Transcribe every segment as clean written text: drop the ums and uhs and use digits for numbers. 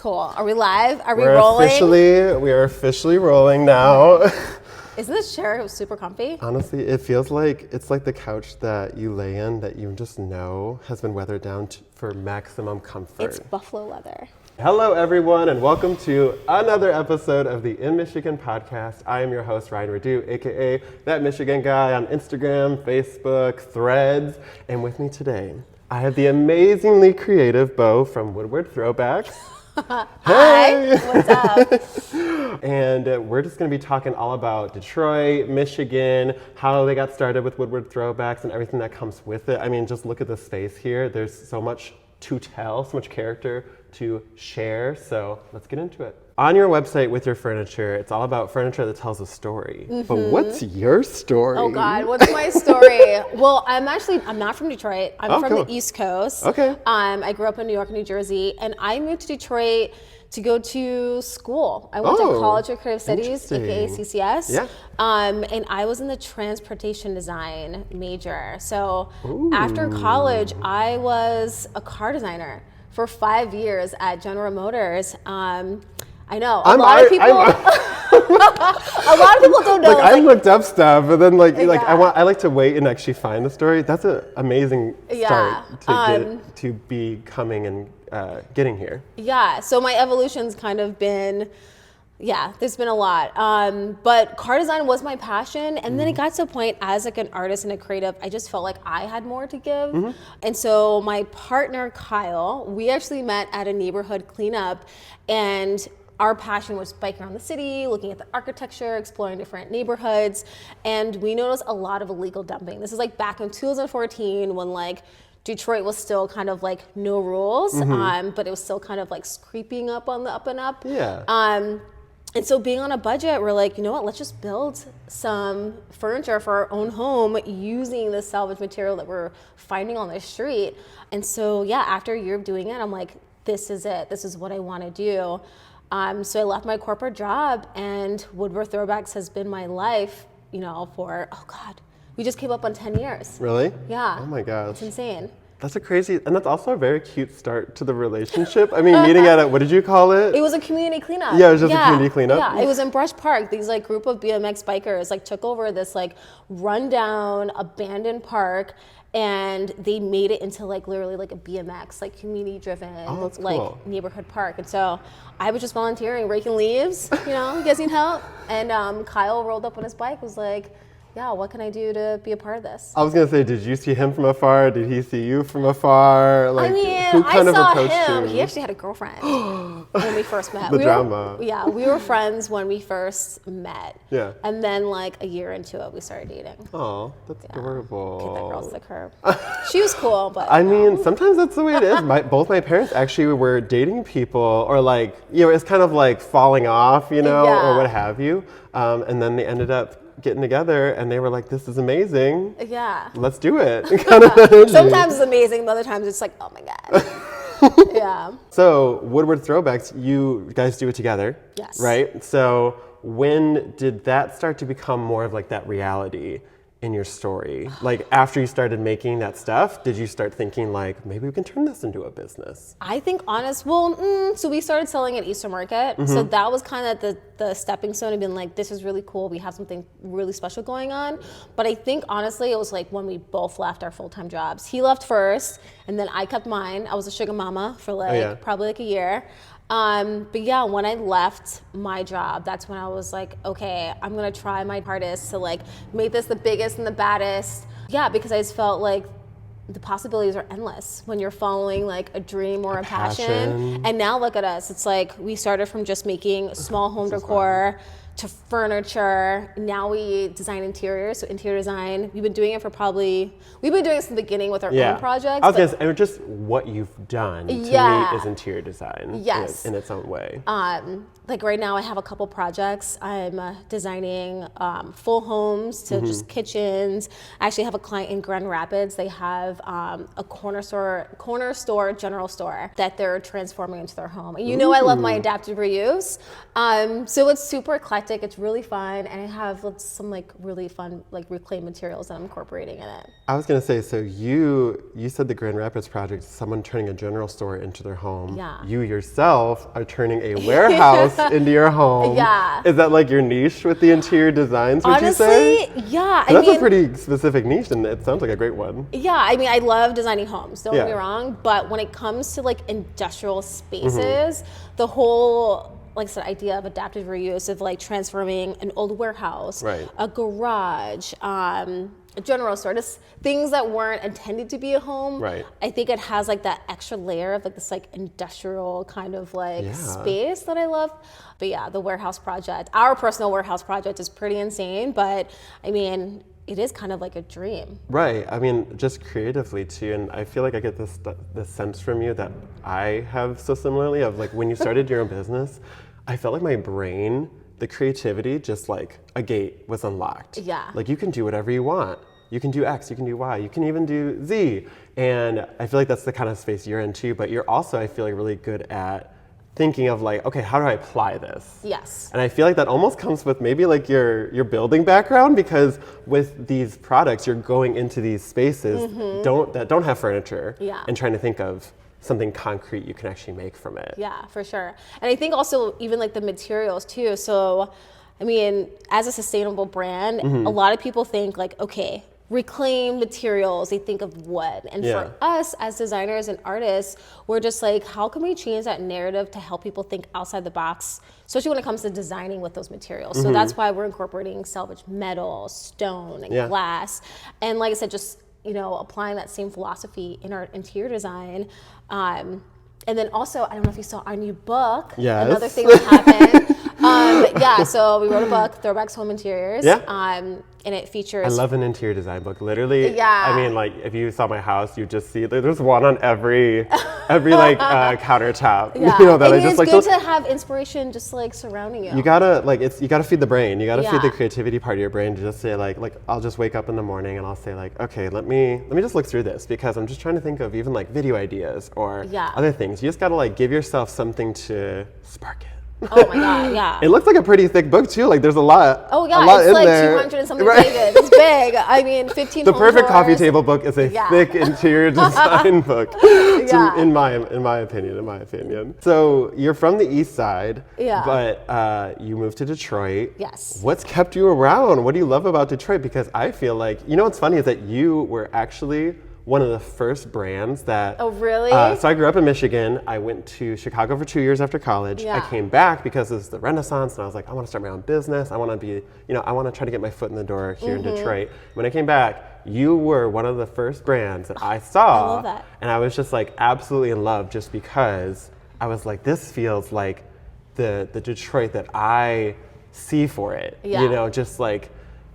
Cool. Are we live? Are we We're rolling? We are officially rolling now. Isn't this chair super comfy? Honestly, it feels like it's like the couch that you lay in that you just know has been weathered down for maximum comfort. It's buffalo leather. Hello, everyone, and welcome to another episode of the In Michigan podcast. I am your host, Ryan Redoute, aka That Michigan Guy on Instagram, Facebook, Threads, and with me today, I have the amazingly creative Bo from Woodward Throwbacks. Hi, what's up? And we're just going to be talking all about Detroit, Michigan, how they got started with Woodward Throwbacks and everything that comes with it. I mean, just look at the space here. There's so much to tell, so much character to share. So let's get into it. On your website with your furniture, it's all about furniture that tells a story. Mm-hmm. But what's your story? Oh God, what's my story? Well, I'm not from Detroit. I'm from the East Coast. Okay. I grew up in New York and New Jersey, and I moved to Detroit to go to school. I went to College of Creative Studies, aka CCS. Yeah. And I was in the transportation design major. So after college, I was a car designer for 5 years at General Motors. I know a lot of people don't know. Like I looked up stuff, but then I like to wait and actually find the story. That's an amazing start to becoming and getting here. Yeah. So my evolution's kind of been. Yeah, there's been a lot. But car design was my passion. And then it got to a point as like an artist and a creative, I just felt like I had more to give. Mm-hmm. And so my partner, Kyle, we actually met at a neighborhood cleanup, and our passion was biking around the city, looking at the architecture, exploring different neighborhoods. And we noticed a lot of illegal dumping. This is like back in 2014 when like Detroit was still kind of like no rules, but it was still kind of like creeping up on the up and up. Yeah. And so being on a budget, we're like, you know what, let's just build some furniture for our own home using the salvage material that we're finding on the street. And so, yeah, after a year of doing it, I'm like, this is it. This is what I want to do. So I left my corporate job, and Woodward Throwbacks has been my life, for, we just came up on 10 years. Really? Yeah. Oh my gosh. It's insane. That's and that's also a very cute start to the relationship. I mean, meeting at what did you call it? It was a community cleanup. Yeah, it was just a community cleanup. Yeah, it was in Brush Park. These like group of BMX bikers like took over this like rundown, abandoned park, and they made it into like literally like a BMX, like community driven, like neighborhood park. And so I was just volunteering, raking leaves, you guys need help? And Kyle rolled up on his bike, was like, yeah, what can I do to be a part of this? I was going to say, did you see him from afar? Did he see you from afar? Like, I mean, who kind of approached him. He actually had a girlfriend when we first met. Drama. We were friends when we first met. Yeah. And then like a year into it, we started dating. Oh, that's adorable. Kick that girl to the curb. She was cool, but. I mean, sometimes that's the way it is. Both my parents actually were dating people, or like, it's kind of like falling off, or what have you. And then they ended up getting together, and they were like, this is amazing. Yeah. Let's do it. Sometimes it's amazing, but other times it's like, oh my God. Yeah. So Woodward Throwbacks, you guys do it together. Yes. Right? So when did that start to become more of like that reality in your story? Like after you started making that stuff, did you start thinking like, maybe we can turn this into a business? I think so we started selling at Easter Market. Mm-hmm. So that was kind of the stepping stone of being like, this is really cool. We have something really special going on. But I think honestly, it was like when we both left our full-time jobs. He left first, and then I kept mine. I was a sugar mama for probably like a year. But yeah, when I left my job, that's when I was like, okay, I'm gonna try my hardest to like make this the biggest and the baddest. Yeah, because I just felt like the possibilities are endless when you're following like a dream or a passion. And now look at us. It's like we started from just making small home decor to furniture. Now we design interiors, so interior design. We've been doing it since the beginning with our own projects. I was gonna say, just what you've done to me is interior design in its own way. Like right now I have a couple projects. I'm designing full homes to just kitchens. I actually have a client in Grand Rapids. They have a corner store, general store that they're transforming into their home. And I love my adaptive reuse. So it's super eclectic. eclectic. It's really fun, and I have some like really fun like reclaimed materials that I'm incorporating in it. I was gonna say, so you said the Grand Rapids project is someone turning a general store into their home. Yeah. You yourself are turning a warehouse into your home. Yeah. Is that like your niche with the interior designs, would you say? Honestly, yeah. So that's a pretty specific niche, and it sounds like a great one. Yeah, I mean, I love designing homes, don't get me Yeah. wrong, but when it comes to like industrial spaces, the whole, like I said, idea of adaptive reuse, of like transforming an old warehouse, Right. a garage, a general store, just things that weren't intended to be a home. Right. I think it has like that extra layer of like this like industrial kind of like Yeah. space that I love. But yeah, the warehouse project, our personal warehouse project is pretty insane, but I mean, it is kind of like a dream. Right. I mean, just creatively too, and I feel like I get this sense from you that I have so similarly of like when you started your own business, I felt like my brain, the creativity, just like a gate was unlocked. Yeah. Like you can do whatever you want. You can do X, you can do Y, you can even do Z. And I feel like that's the kind of space you're in too, but you're also, I feel like, really good at thinking of like, okay, how do I apply this? Yes. And I feel like that almost comes with maybe like your building background, because with these products, you're going into these spaces that don't have furniture, Yeah. and trying to think of something concrete you can actually make from it. Yeah, for sure. And I think also even like the materials too. So, I mean, as a sustainable brand, a lot of people think like, okay, reclaim materials, they think of wood. And Yeah. for us as designers and artists, we're just like, how can we change that narrative to help people think outside the box, especially when it comes to designing with those materials. So that's why we're incorporating salvaged metal, stone, and Yeah. glass. And like I said, just, you know, applying that same philosophy in our interior design. And then also, I don't know if you saw our new book. Yes. Another thing that happened. Yeah, so we wrote a book, Throwbacks Home Interiors. Yeah. And it features. I love an interior design book. Literally, Yeah. I mean, like if you saw my house, you just see there's one on every like countertop. Yeah. You know that and I just it's like. good to have inspiration just like surrounding you. You gotta you gotta feed the brain. You gotta feed the Yeah. creativity part of your brain to just say like I'll just wake up in the morning and I'll say like, okay, let me just look through this, because I'm just trying to think of even like video ideas or Yeah. other things. You just gotta like give yourself something to spark it. Oh my God, yeah. It looks like a pretty thick book too. Like there's a lot. Oh a yeah, lot it's in like there. 200 and something Right. pages. It's big. I mean, 15 The home perfect coffee tours. table book is a Yeah. thick interior design book, Yeah. in my opinion. So you're from the East Side, Yeah. but you moved to Detroit. Yes. What's kept you around? What do you love about Detroit? Because I feel like, you know what's funny is that you were actually one of the first brands that. Oh, really? So I grew up in Michigan. I went to Chicago for 2 years after college. Yeah. I came back because it's the Renaissance, and I was like, I want to start my own business. I want to be, I want to try to get my foot in the door here in Detroit. When I came back, you were one of the first brands that I saw. I love that. And I was just like absolutely in love, just because I was like, this feels like the Detroit that I see for it. Yeah. Just like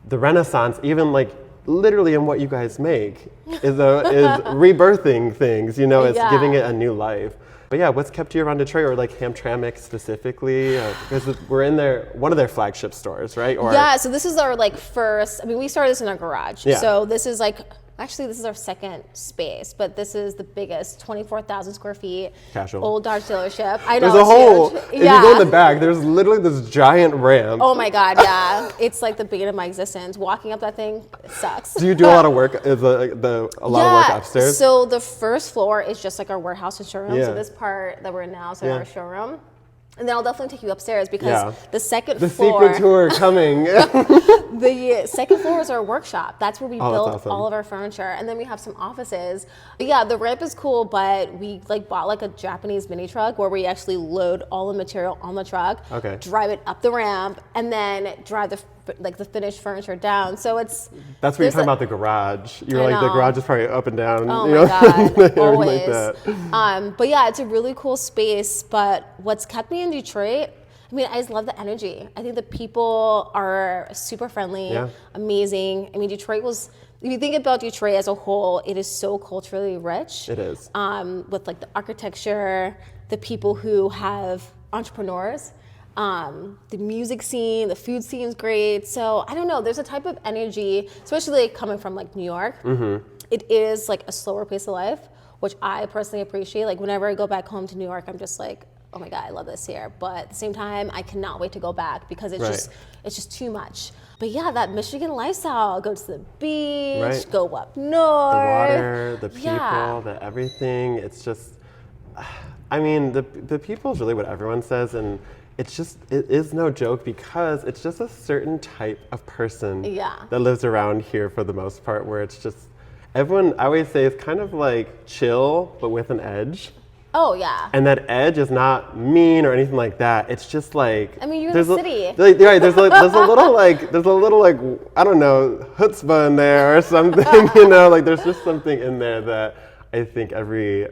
the Renaissance, even like literally in what you guys make is rebirthing things, it's Yeah. giving it a new life. But yeah, what's kept you around Detroit, or like Hamtramck specifically? Because we're in one of their flagship stores, right? Or, Yeah, so this is our like first, I mean, we started this in our garage. Yeah. So this is like, actually this is our second space, but this is the biggest, 24,000 square feet. Casual. Old Dodge dealership. I know, there's a it's whole, huge. if you go in the back, there's literally this giant ramp. Oh my God, yeah. It's like the bane of my existence. Walking up that thing sucks. Do you do a lot of work? Is a lot of work upstairs? So the first floor is just like our warehouse and showroom. Yeah. So this part that we're in now is Yeah. our showroom. And then I'll definitely take you upstairs because Yeah. the second the floor. secret tour coming. The second floor is our workshop. That's where we Oh, that's build awesome. all of our furniture. And then we have some offices. But yeah, the ramp is cool, but we like bought like a Japanese mini truck where we actually load all the material on the truck, Okay. drive it up the ramp, and then drive the finished furniture down. So it's That's what you're there's talking a- about, the garage. You're I like, the know. garage is probably up and down. Oh you my know? God, Everything always. like that. But yeah, it's a really cool space. But what's kept me in Detroit, I mean, I just love the energy. I think the people are super friendly, Yeah. amazing. I mean, Detroit was, if you think about Detroit as a whole, it is so culturally rich. It is. With like the architecture, the people who have entrepreneurs, the music scene, the food scene is great. So I don't know, there's a type of energy, especially like coming from like New York. It is like a slower pace of life, which I personally appreciate. Like whenever I go back home to New York, I'm just like, oh my God, I love this here. But at the same time, I cannot wait to go back because it's just too much. But yeah, that Michigan lifestyle, go to the beach, go up north. The water, the people, the everything. It's just, I mean, the people is really what everyone says, and it is no joke because it's just a certain type of person that lives around here for the most part, where it's just, everyone, I always say, is kind of like chill, but with an edge. Oh, yeah. And that edge is not mean or anything like that. It's just like, I mean, you're in the city. There's a little like, I don't know, chutzpah in there or something, you know, like there's just something in there that I think every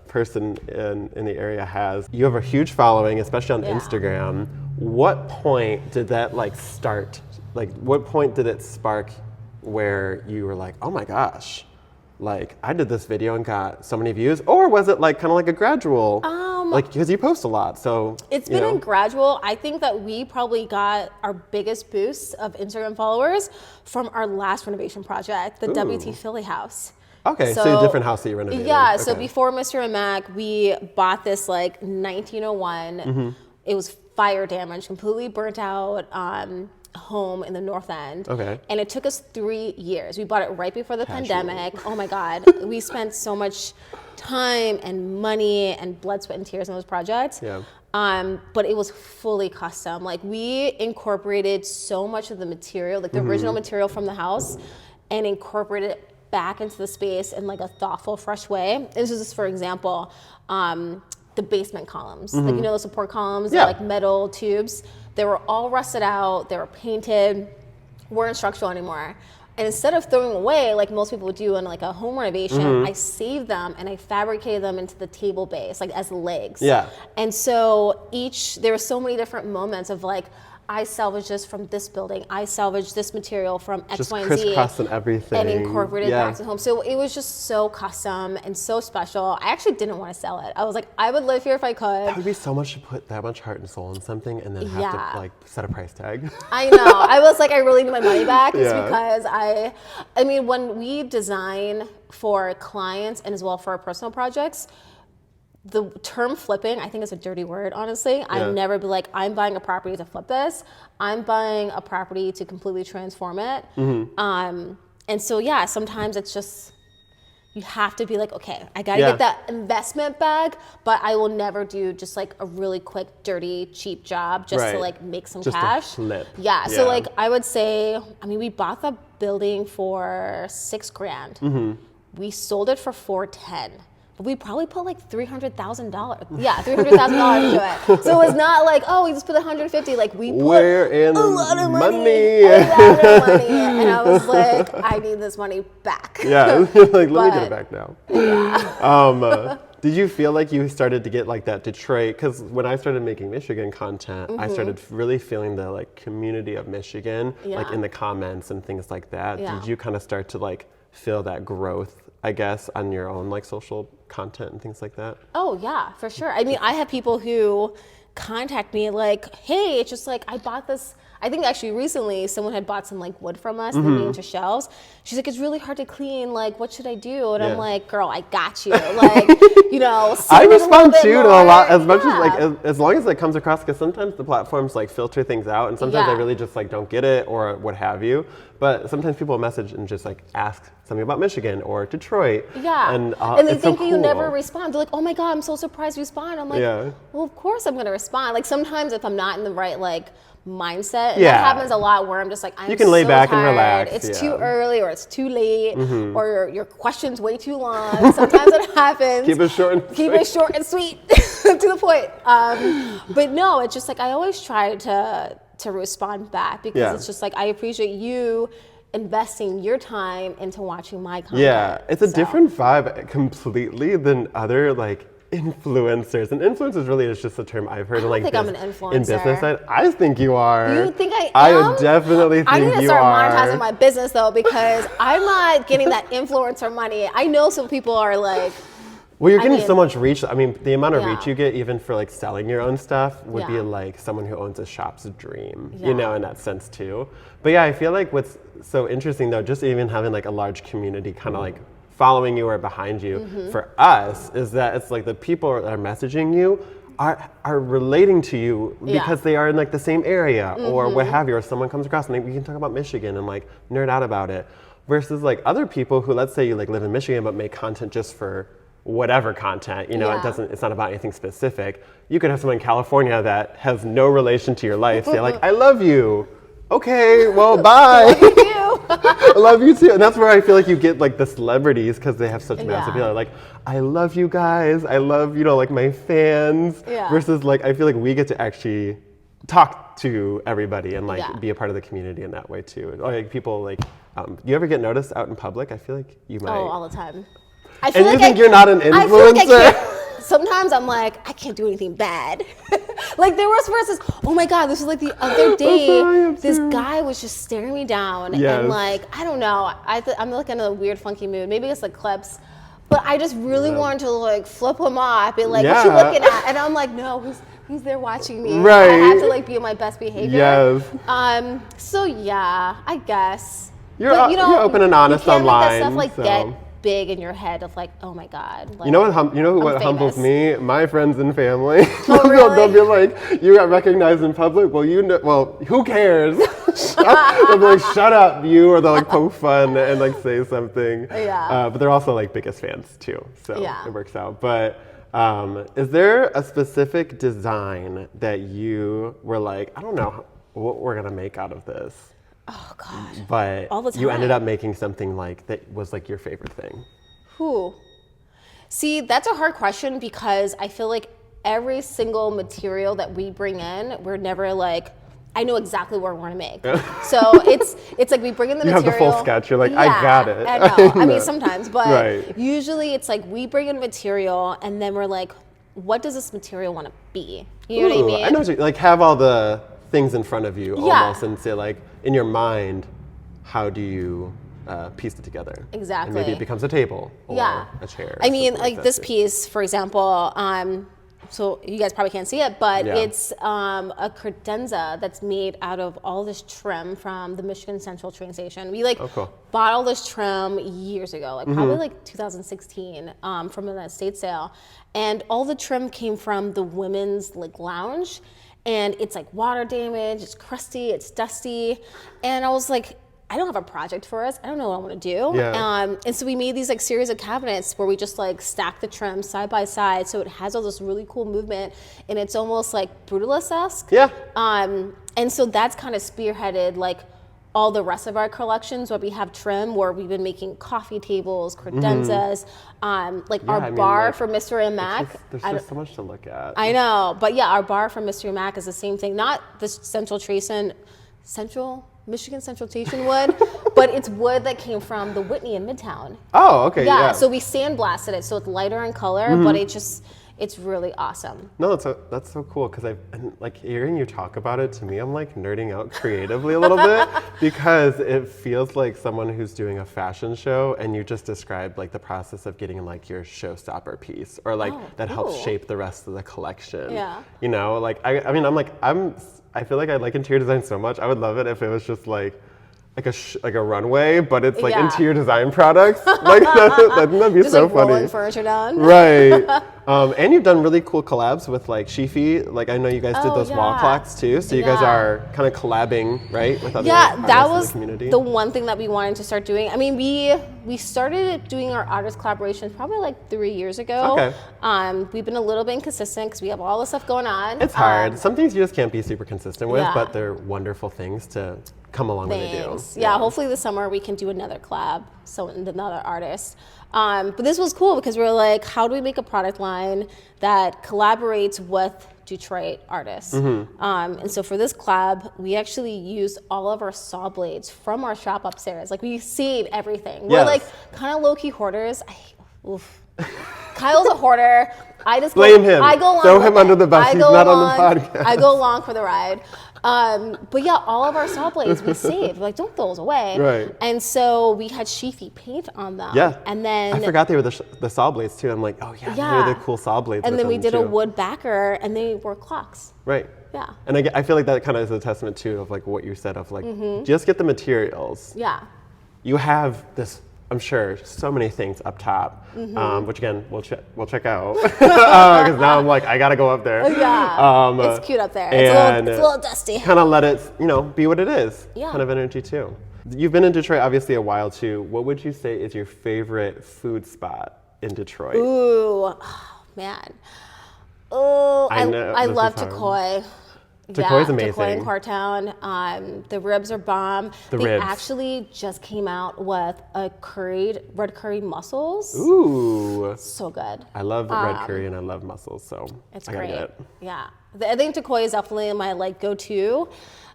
person in the area has. You have a huge following, especially on Instagram. What point did that like start? Like, what point did it spark where you were like, oh my gosh, like I did this video and got so many views? Or was it like kind of like a gradual, like, because you post a lot, so. It's been a gradual. I think that we probably got our biggest boost of Instagram followers from our last renovation project, the WT Philly house. Okay, so a different house that you renovated. Yeah, so before Mr. and Mac, we bought this like 1901. It was fire damaged, completely burnt out home in the North End. Okay. And it took us 3 years. We bought it right before the pandemic. Oh my God. We spent so much time and money and blood, sweat, and tears on those projects. Yeah. But it was fully custom. Like we incorporated so much of the material, like the original material from the house, and incorporated it back into the space in like a thoughtful, fresh way. This is just, for example, the basement columns. Like, you know, the support columns, like metal tubes. They were all rusted out, they were painted, weren't structural anymore. And instead of throwing away, like most people would do in like a home renovation, I saved them and I fabricated them into the table base, like as legs. Yeah. And so there were so many different moments of like, I salvaged this from this building. I salvaged this material from X, Y, and Z. Just crisscrossing everything. And incorporated back to home. So it was just so custom and so special. I actually didn't want to sell it. I was like, I would live here if I could. That would be so much to put that much heart and soul in something and then have to like set a price tag. I know. I was like, I really need my money back. It's because I mean, when we design for clients and as well for our personal projects, the term flipping, I think, is a dirty word, honestly. I'd never be like, I'm buying a property to flip this. I'm buying a property to completely transform it. And so, yeah, sometimes it's just, you have to be like, okay, I got to get that investment bag, but I will never do just like a really quick, dirty, cheap job just to like make some cash. To flip. Yeah, so like I would say, I mean, we bought the building for $6,000. We sold it for $410,000. We probably put like $300,000. Yeah, $300,000 into it. So it was not like, oh, we just put $150,000. Like we put a lot of money. And I was like, I need this money back. Yeah, like let me get it back now. Yeah. Did you feel like you started to get like that Detroit? Because when I started making Michigan content, I started really feeling the like community of Michigan, like in the comments and things like that. Did you kind of start to like feel that growth, I guess, on your own like social content and things like that? Oh yeah, for sure. I mean, I have people who contact me like, hey, it's just like I bought this. I think actually recently someone had bought some like wood from us and made into shelves. She's like, it's really hard to clean. Like, what should I do? And I'm like, girl, I got you. Like, you know, I respond too to a lot as much as like as long as it comes across, because sometimes the platforms like filter things out, and sometimes I really just like don't get it or what have you. But sometimes people message and just like ask something about Michigan or Detroit. Yeah. And they think you never respond. They're like, oh my God, I'm so surprised you respond. I'm like, well, of course I'm going to respond. Like sometimes if I'm not in the right like mindset, and that happens a lot where I'm just like, I'm you can lay so back tired. And relax. It's too early or it's too late or your question's way too long. Sometimes it happens. Keep it short and sweet to the point. But no, it's just like I always try to respond back because it's just like I appreciate you investing your time into watching my content. Yeah, it's a different vibe completely than other like influencers. And influencers really is just a term I've heard. I don't think I'm an influencer. In business side, I think you are. You think I am? I definitely think you are. I need to start monetizing my business though, because I'm not getting that influencer money. I know some people are like, well, you're getting so much reach. I mean, the amount of reach you get even for like selling your own stuff would be like someone who owns a shop's dream, you know, in that sense too. But yeah, I feel like what's so interesting though, just even having like a large community kind of like following you or behind you for us is that it's like the people that are messaging you are relating to you because they are in like the same area or what Mm-hmm. have you, or someone comes across and we can talk about Michigan and like nerd out about it. Versus like other people who, let's say you like live in Michigan but make content just for whatever content, you know, it's not about anything specific. You could have someone in California that has no relation to your life say like, I love you. Okay, well, bye. I love you too. And that's where I feel like you get like the celebrities because they have such massive appeal. Like, I love you guys. I love, you know, like my fans. Versus like, I feel like we get to actually talk to everybody and like be a part of the community in that way too. Like people like, you ever get noticed out in public? I feel like you might. Oh, all the time. And you think you're not an influencer? I feel like I can't. Sometimes I'm like, I can't do anything bad. Like there was versus, oh my God, this was like the other day, this guy was just staring me down and like, I don't know, I'm like in a weird funky mood. Maybe it's the clips, but I just really wanted to like flip him off, be like, what you looking at? And I'm like, no, who's there watching me? Right. I have to like be on my best behavior. Yes. So yeah, I guess. You're open and honest you can't online. Make that stuff like get big in your head of like, oh my God. Like, you know what humbles me? My friends and family. Oh, really? They'll be like, you got recognized in public? Well, who cares? They'll be like, shut up, you, or they'll like poke fun and like say something. But they're also like biggest fans too, so it works out. But is there a specific design that you were like, I don't know what we're gonna make out of this? Oh God! But all the time. You ended up making something like that was like your favorite thing. Who? See, that's a hard question because I feel like every single material that we bring in, we're never like, I know exactly what we're going to make. So it's like we bring in the material. You have the full sketch. You're like, I got it. I know. I mean, sometimes, but usually it's like we bring in material and then we're like, what does this material want to be? You know what I mean? I know what you like. Have all the things in front of you almost, and say like, in your mind, how do you piece it together? Exactly. And maybe it becomes a table or a chair. I mean, like this piece, for example, so you guys probably can't see it, but it's a credenza that's made out of all this trim from the Michigan Central train station. We bought all this trim years ago, like probably like 2016 from an estate sale. And all the trim came from the women's like lounge. And it's like water damage, it's crusty, it's dusty. And I was like, I don't have a project for us. I don't know what I want to do. And so we made these like series of cabinets where we just like stack the trim side by side. So it has all this really cool movement and it's almost like brutalist-esque. And so that's kind of spearheaded like all the rest of our collections where we have trim, where we've been making coffee tables, credenzas, our bar for Mr. and Mac. There's just so much to look at. I know, but yeah, our bar for Mr. and Mac is the same thing. Not the Michigan Central Station wood, but it's wood that came from the Whitney in Midtown. Oh, okay, yeah. So we sandblasted it, so it's lighter in color, but it's really awesome. No, that's so cool because like hearing you talk about it, to me, I'm like nerding out creatively a little bit because it feels like someone who's doing a fashion show and you just described like the process of getting like your showstopper piece or like that helps shape the rest of the collection. You know, like I feel like I like interior design so much. I would love it if it was just like a runway, but it's like interior design products. Like that'd be just so like funny. Rolling furniture down. Right. And you've done really cool collabs with like Sheafy. Like I know you guys did those wall clocks too. So you guys are kind of collabing, right, with other artists that was in the community. The one thing that we wanted to start doing. I mean, we started doing our artist collaborations probably like 3 years ago. We've been a little bit inconsistent because we have all this stuff going on. It's hard. Some things you just can't be super consistent with, but they're wonderful things to come along when they do. Yeah, hopefully this summer we can do another collab, so another artist. But this was cool because we were like, how do we make a product line that collaborates with Detroit artists? And so for this collab, we actually used all of our saw blades from our shop upstairs. Like we saved everything. We're like kind of low-key hoarders. Kyle's a hoarder. I just blame him. I go along. Throw him under the bus. He's not on the podcast. I go along for the ride. But yeah, all of our saw blades we saved. We're like, don't throw those away. Right. And so we had Sheafy paint on them. And then I forgot they were the saw blades too. I'm like, oh yeah, they're the cool saw blades. And then we did a wood backer, and they were clocks. Right. Yeah. And I feel like that kind of is a testament too of like what you said of like just get the materials. Yeah. You have this I'm sure so many things up top, which again we'll check out because now I'm like I gotta go up there. Yeah, it's cute up there. It's a little dusty. Kind of let it be what it is. Yeah. Kind of energy too. You've been in Detroit obviously a while too. What would you say is your favorite food spot in Detroit? Ooh, oh, man. Oh, I love Decor. Decor's amazing. Decor in Cortown. The ribs are bomb. They actually just came out with a red curry mussels. Ooh. So good. I love red curry and I love mussels, so it's I gotta great. get it. Yeah. I think Decor is definitely my go-to.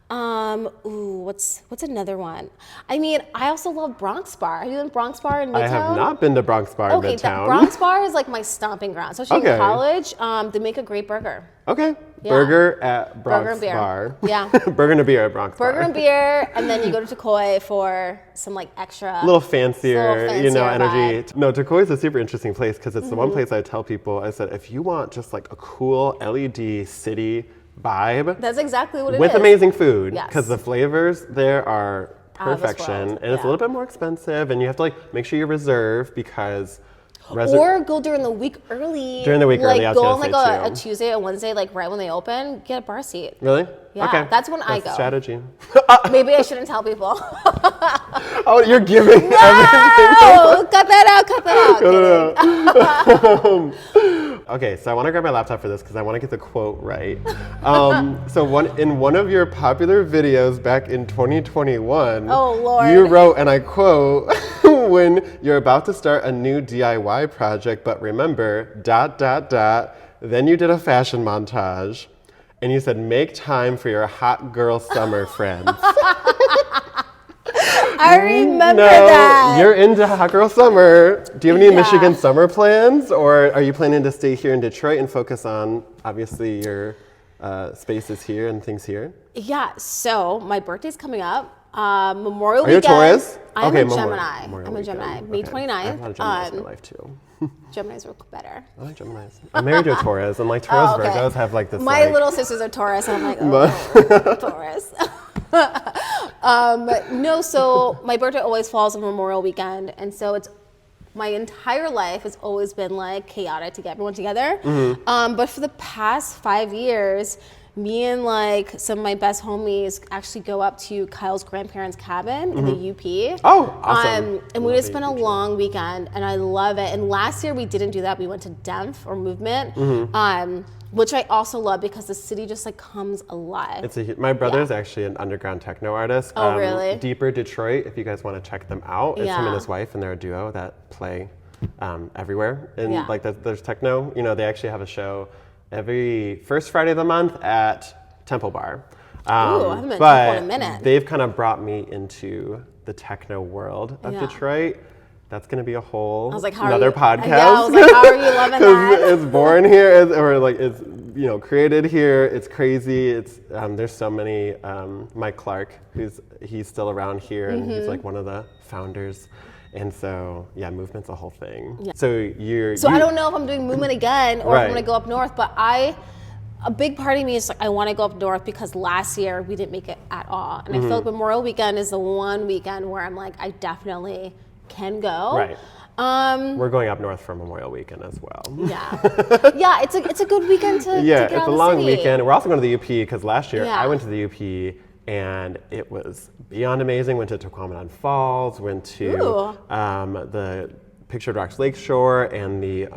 What's another one? I mean, I also love Bronx Bar. Have you been to Bronx Bar in Midtown? I have not been to Bronx Bar in Midtown. Okay, Bronx Bar is like my stomping ground. Especially in college, they make a great burger. Okay. Yeah. Burger at Bronx Burger and beer. Bar. Yeah. Burger and a beer at Bronx Bar. Burger and beer, and then you go to Tekoi for some like extra. A little fancier, energy. Vibe. No, Tekoi is a super interesting place because it's the one place I tell people, I said, if you want just like a cool LED city vibe. That's exactly what it is. With amazing food. Yes. Because the flavors there are perfection. And it's a little bit more expensive and you have to like make sure you reserve because or go during the week early. During the week early, I was go on gonna like say a Tuesday or Wednesday, like right when they open, get a bar seat. Really? Yeah, okay. that's when I go. Strategy. Maybe I shouldn't tell people. Oh, you're giving everything. No! Cut that out. Okay, so I want to grab my laptop for this because I want to get the quote right. So in one of your popular videos back in 2021, oh Lord, you wrote, and I quote, when you're about to start a new DIY project, but remember, ... Then you did a fashion montage, and you said, make time for your hot girl summer friends. I remember that. You're into hot girl summer. Do you have any Michigan summer plans, or are you planning to stay here in Detroit and focus on, obviously, your spaces here and things here? Yeah, so my birthday's coming up. Memorial Are you a weekend. Taurus? I'm a Gemini. I'm a Gemini. May 29th. I have a lot of Geminis in my life too. Geminis are better. I like Geminis. I'm married to a Taurus, and like Taurus Virgos have like this. My little sisters are Taurus, and I'm like, Taurus. No, so my birthday always falls on Memorial weekend, and so it's my entire life has always been like chaotic to get everyone together. But for the past 5 years, me and like some of my best homies actually go up to Kyle's grandparents' cabin in the UP. Oh, awesome. And we just spent a long weekend, and I love it. And last year we didn't do that. We went to Demph or Movement, which I also love because the city just like comes alive. My brother's actually an underground techno artist. Oh, really? Deeper Detroit, if you guys want to check them out. It's him and his wife, and they're a duo that play everywhere. And like there's techno. They actually have a show every first Friday of the month at Temple Bar. Ooh, I haven't been to Temple in a minute. They've kind of brought me into the techno world of Detroit. That's going to be a whole another podcast. Yeah, I was like, how are you loving that? It's born here, it's created here. It's crazy. It's there's so many. Mike Clark, he's still around here, and he's like one of the founders. And so, Movement's a whole thing. Yeah. So I don't know if I'm doing Movement again or if I'm going to go up north, but a big part of me is like, I want to go up north because last year we didn't make it at all. And I feel like Memorial Weekend is the one weekend where I'm like, I definitely can go. Right. We're going up north for Memorial Weekend as well. Yeah. It's a good weekend to get out of the city. It's a long weekend. We're also going to the UP because last year I went to the UP and it was beyond amazing. Went to Tequamanon Falls, went to the Pictured Rocks Lakeshore, and the.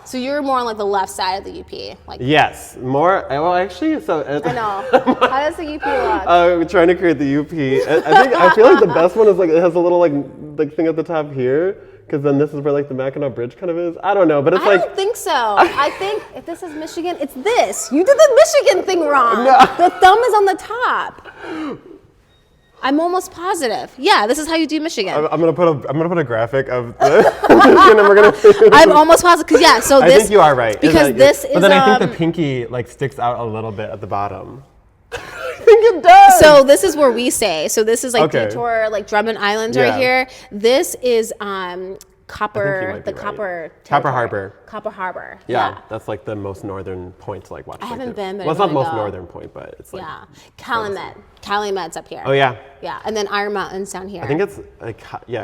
So you're more on like the left side of the UP, like. Yes, more. Well, actually, so. I know. How does the UP look? We're trying to create the UP. I feel like the best one is like it has a little like thing at the top here. Because then this is where like the Mackinac Bridge kind of is. I don't know, but it's I don't think so. I think if this is Michigan, it's this. You did the Michigan thing wrong. No. The thumb is on the top. I'm almost positive. Yeah, this is how you do Michigan. I'm gonna put a graphic of the Michigan, and we're gonna. I'm almost positive because so this. I think you are right. Because this is. But then I think the pinky like sticks out a little bit at the bottom. I think it does. So this is where we stay. So this is like Detour, like Drummond Islands right here. This is Copper, the right. Copper Copper territory. Harbor. Copper Harbor. Yeah, that's like the most northern point to like watch. I haven't been, but well, it's I not the wanna most go. northern point, but it's like. Yeah. Calumet. Calumet's up here. Oh yeah. Yeah, and then Iron Mountain's down here. I think it's like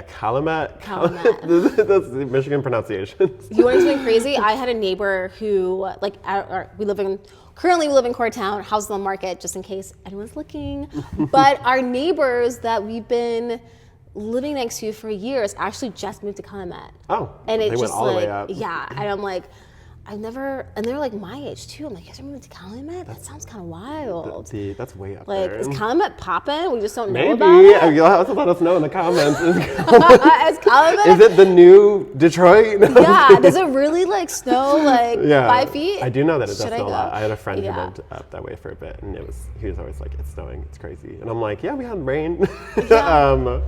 Calumet. Calumet. That's the Michigan pronunciations. You want to do something crazy? I had a neighbor who, like, currently we live in Coretown, house on the market, just in case anyone's looking. But our neighbors that we've been living next to for years actually just moved to Calumet. Oh, and they it went just all the like, way up. yeah, and I'm like, and they're like my age too. I'm like, you guys are moving to Calumet? That sounds kind of wild. That's way up Like, there. is Calumet popping? We just don't know Maybe. about it. You'll have to let us know in the comments. Is Calumet? Is it the new Detroit? No, Yeah. Does it really like snow like 5 feet? I do know that it does Should I snow a go? lot. I had a friend who Yeah. lived up that way for a bit, and he was always like, it's snowing, it's crazy. And I'm like, yeah, we had rain. Yeah.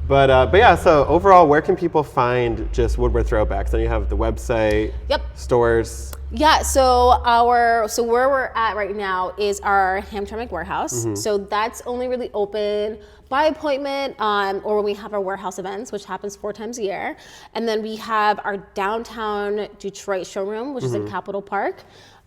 But yeah, so overall, where can people find just Woodward Throwbacks? And you have the website, Yep. stores. Yeah, so where we're at right now is our Hamtramck warehouse. So that's only really open by appointment, or when we have our warehouse events, which happens 4 times a year. And then we have our downtown Detroit showroom, which is in Capitol Park.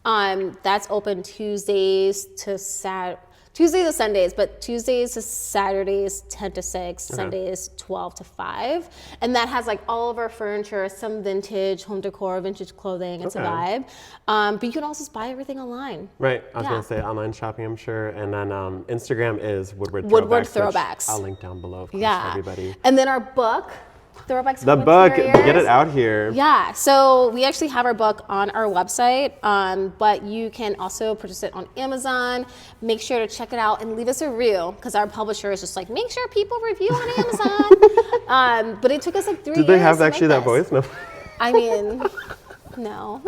That's open Tuesdays to Sundays, but Tuesdays to Saturdays 10 to 6, Sundays 12 to 5. And that has like all of our furniture, some vintage, home decor, vintage clothing. It's a vibe. But you can also just buy everything online. Right, I was Yeah. gonna say online shopping, I'm sure. And then Instagram is Woodward Throwbacks. Woodward which Throwbacks. I'll link down below, of course, Yeah. for everybody. And then our book, Throwbacks. The for book, Interiors. get it out here. Yeah, so we actually have our book on our website, but you can also purchase it on Amazon. Make sure to check it out and leave us a review, because our publisher is just like, make sure people review on Amazon. But it took us like 3 years. Did they have to actually make that this. voice? No. I mean, no.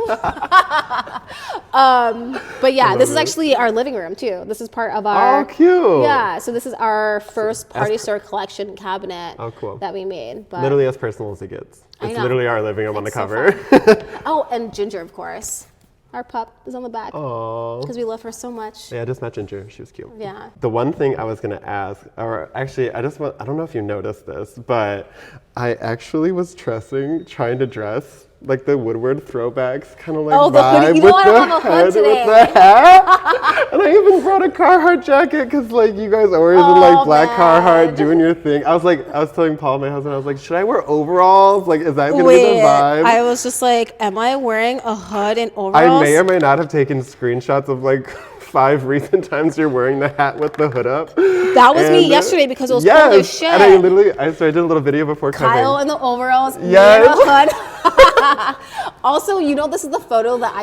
But yeah, this is actually our living room too. This is part of our. Oh, cute. Yeah, so this is our first party store collection cabinet cool. that we made. But Literally as personal as it gets. I It's know. literally our living room on the It's so cover. oh, and Ginger, of course. Our pup is on the back Aww. because we love her so much. Yeah, I just met Ginger. She was cute. Yeah. The one thing I was gonna ask, or actually, I don't know if you noticed this, but I actually was trying to dress like the Woodward Throwbacks kind of like Oh, the vibe hoodie. You know with I the don't have a hood hood, today. with the hat. And I even brought a Carhartt jacket because like you guys always in like black man. Carhartt doing your thing. I was telling Paul, my husband, I was like, should I wear overalls? Like, is that gonna be the vibe? I was just like, am I wearing a hood and I overalls? may or may not have taken screenshots of like 5 recent times you're wearing the hat with the hood up. That was me And, yesterday because it was yes, cold as shit. and I literally, so I did a little video before Kyle coming. in the overalls, me in Yes. the hood. Also, you know, this is the photo that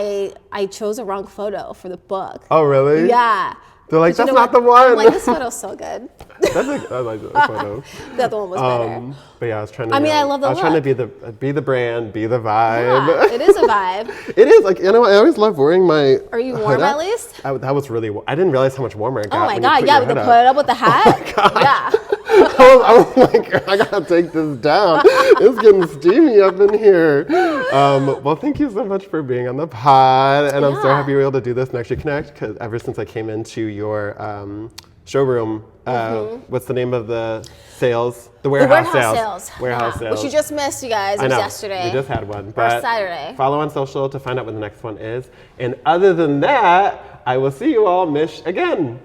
I chose a wrong photo for the book. Oh, really? Yeah. They're like, But you that's know not the what? one. I'm like, this photo's so good. I like that photo. The other one was better. But yeah, I was trying to. I mean, I love the I was trying to look. be the brand, be the vibe. Yeah, it is a vibe. It is like, you know, I always love wearing my. Are you hood warm up. at least? That was really. I didn't realize how much warmer it got. Oh my when god, you yeah, put we your could hood put it up with the hat. Yeah. I was like, I gotta take this down. It's getting steamy up in here. Well, thank you so much for being on the pod, and I'm so Yeah. happy we were able to do this and actually connect. Because ever since I came into your showroom, what's the name of the sales? The warehouse sales. Warehouse Yeah, sales. which you just missed, you guys. It I was know. yesterday. We just had one. But Saturday. Follow on social to find out when the next one is. And other than that, I will see you all again.